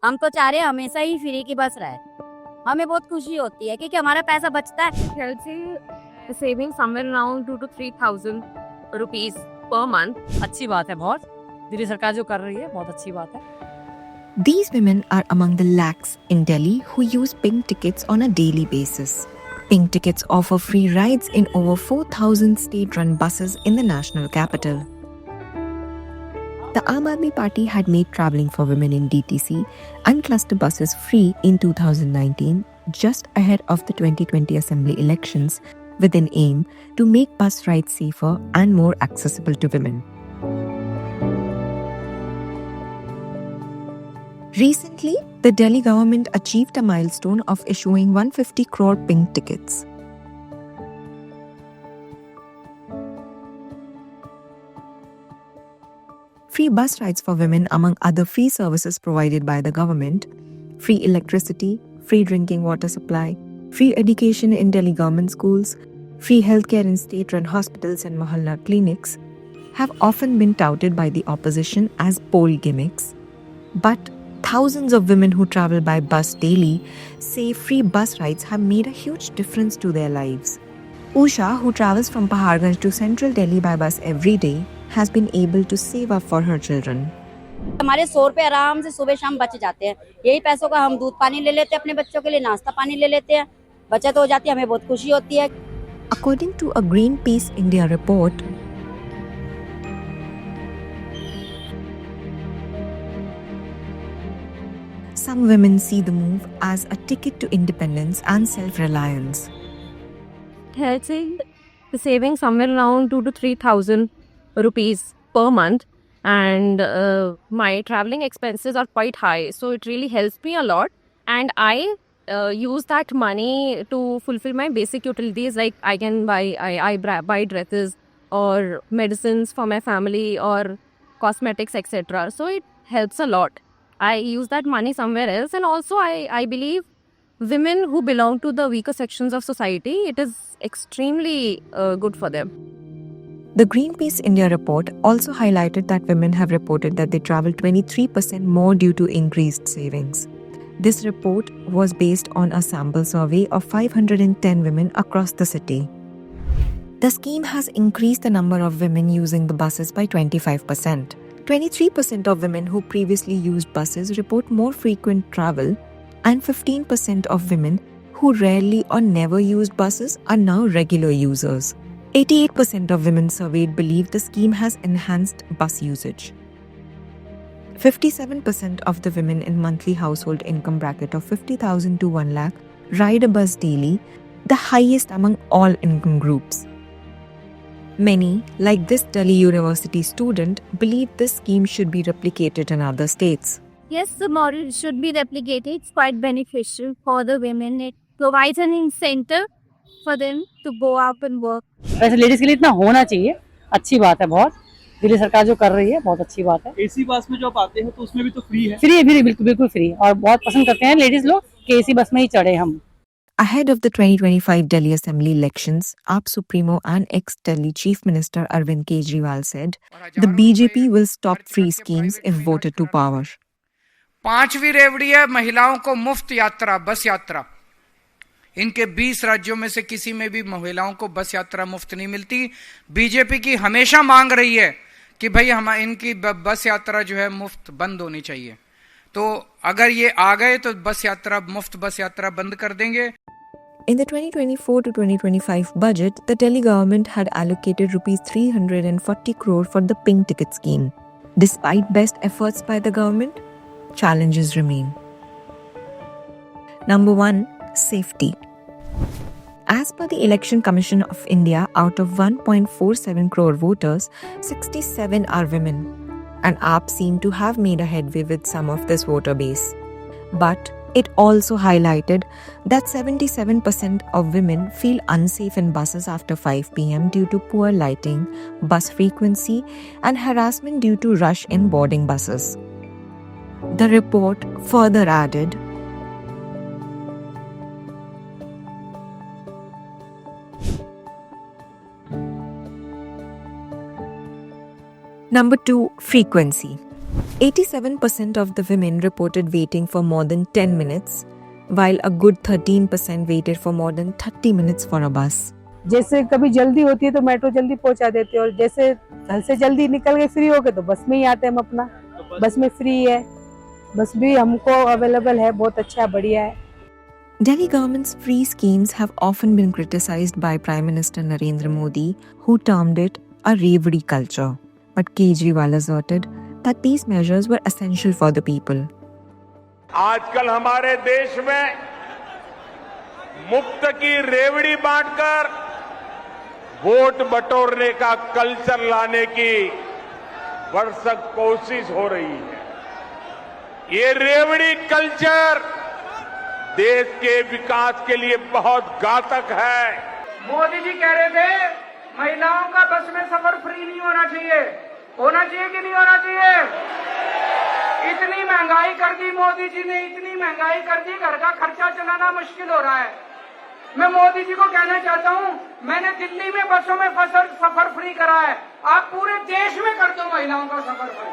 हम तो चाह रहे हैं हमेशा ही फ्री की बस रहे। हमें बहुत खुशी होती है क्योंकि हमारा पैसा बचता है। Healthy saving somewhere around 2 to 3,000 rupees per month. अच्छी बात है बहुत। दिल्ली सरकार जो कर रही है बहुत अच्छी बात है। These women are among the lakhs in Delhi who use pink tickets on a daily basis. Pink tickets offer free rides in over 4,000 state-run buses in the national capital. The Aam Aadmi Party had made travelling for women in DTC and cluster buses free in 2019, just ahead of the 2020 Assembly elections, with an aim to make bus rides safer and more accessible to women. Recently, the Delhi government achieved a milestone of issuing 150 crore pink tickets. Free bus rides for women among other free services provided by the government, free electricity, free drinking water supply, free education in Delhi government schools, free healthcare in state-run hospitals and mohalla clinics have often been touted by the opposition as poll gimmicks. But thousands of women who travel by bus daily say free bus rides have made a huge difference to their lives. Usha, who travels from Paharganj to central Delhi by bus every day, has been able to save up for her children. हमारे 100 रुपए आराम से सुबह शाम बच जाते हैं। यही पैसों का हम दूध पानी ले लेते हैं, अपने बच्चों के लिए नाश्ता पानी ले लेते हैं, बचत हो जाती है, हमें बहुत खुशी होती है। According to a Greenpeace India report, some women see the move as a ticket to independence and self-reliance. Healthy saving somewhere around 2 to 3,000 rupees per month, and my traveling expenses are quite high, so it really helps me a lot. And I use that money to fulfill my basic utilities, like I can buy dresses or medicines for my family or cosmetics, etc. So it helps a lot. I use that money somewhere else, and also I believe women who belong to the weaker sections of society, it is extremely good for them. The Greenpeace India report also highlighted that women have reported that they travel 23% more due to increased savings. This report was based on a sample survey of 510 women across the city. The scheme has increased the number of women using the buses by 25%. 23% of women who previously used buses report more frequent travel, and 15% of women who rarely or never used buses are now regular users. 88% of women surveyed believe the scheme has enhanced bus usage. 57% of the women in monthly household income bracket of 50,000 to 1 lakh ride a bus daily, the highest among all income groups. Many, like this Delhi University student, believe this scheme should be replicated in other states. Yes, the model should be replicated. It's quite beneficial for the women. It provides an incentive for them to go out and work. वैसे ladies के लिए इतना होना चाहिए, अच्छी बात है बहुत। दिल्ली सरकार जो कर रही है बहुत अच्छी बात है। एसी बस में जो आप आते हैं तो उसमें भी तो फ्री है। फ्री है, बिल्कुल बिल्कुल फ्री, और बहुत पसंद करते हैं लेडीज लोग कि एसी बस में ही चढ़े हम। Ahead of the 2025 Delhi Assembly elections, AAP Supremo and ex-Delhi Chief Minister Arvind Kejriwal said the BJP will stop free schemes if voted to power. 5वीं रेवड़ी है महिलाओं को मुफ्त यात्रा, बस यात्रा। इनके 20 राज्यों में से किसी में भी महिलाओं को बस यात्रा मुफ्त नहीं मिलती। बीजेपी की हमेशा मांग रही है कि भाई हम इनकी बस यात्रा जो है मुफ्त बंद होनी चाहिए। तो अगर ये आ गए तो मुफ्त बस यात्रा बंद कर देंगे। In the 2024 to 2025 budget, the Delhi government had allocated rupees 340 crore for the pink ticket scheme. Despite best efforts by the government, challenges remain. Number 1, safety. As per the Election Commission of India, out of 1.47 crore voters, 67 are women, and AAP seem to have made a headway with some of this voter base. But it also highlighted that 77% of women feel unsafe in buses after 5 p.m. due to poor lighting, bus frequency, and harassment due to rush in boarding buses. The report further added, Number 2, frequency. 87% of the women reported waiting for more than 10 minutes, while a good 13% waited for more than 30 minutes for a bus. जैसे कभी जल्दी होती है तो metro जल्दी पहुंचा देते हैं, और जैसे घर से जल्दी निकल के फ्री हो गए तो बस में ही आते हैं हम अपना। बस में फ्री है, बस भी हमको अवेलेबल है, बहुत अच्छा है, बढ़िया है। Delhi government's free schemes have often been criticized by Prime Minister Narendra Modi, who termed it a revdi culture. But Kejriwal asserted that these measures were essential for the people. आजकल हमारे देश में मुफ्त की रेवड़ी बांटकर वोट बटोरने का कल्चर लाने की भरसक कोशिश हो रही है। ये रेवड़ी कल्चर देश के विकास के लिए बहुत घातक है। मोदी जी कह रहे थे महिलाओं का बस में सफर फ्री नहीं होना चाहिए। होना चाहिए कि नहीं होना चाहिए? इतनी महंगाई कर दी मोदी जी ने, इतनी महंगाई कर दी, घर का खर्चा चलाना मुश्किल हो रहा है। मैं मोदी जी को कहना चाहता हूं, मैंने दिल्ली में बसों में सफर फ्री करा है, आप पूरे देश में कर दो महिलाओं का सफर फ्री।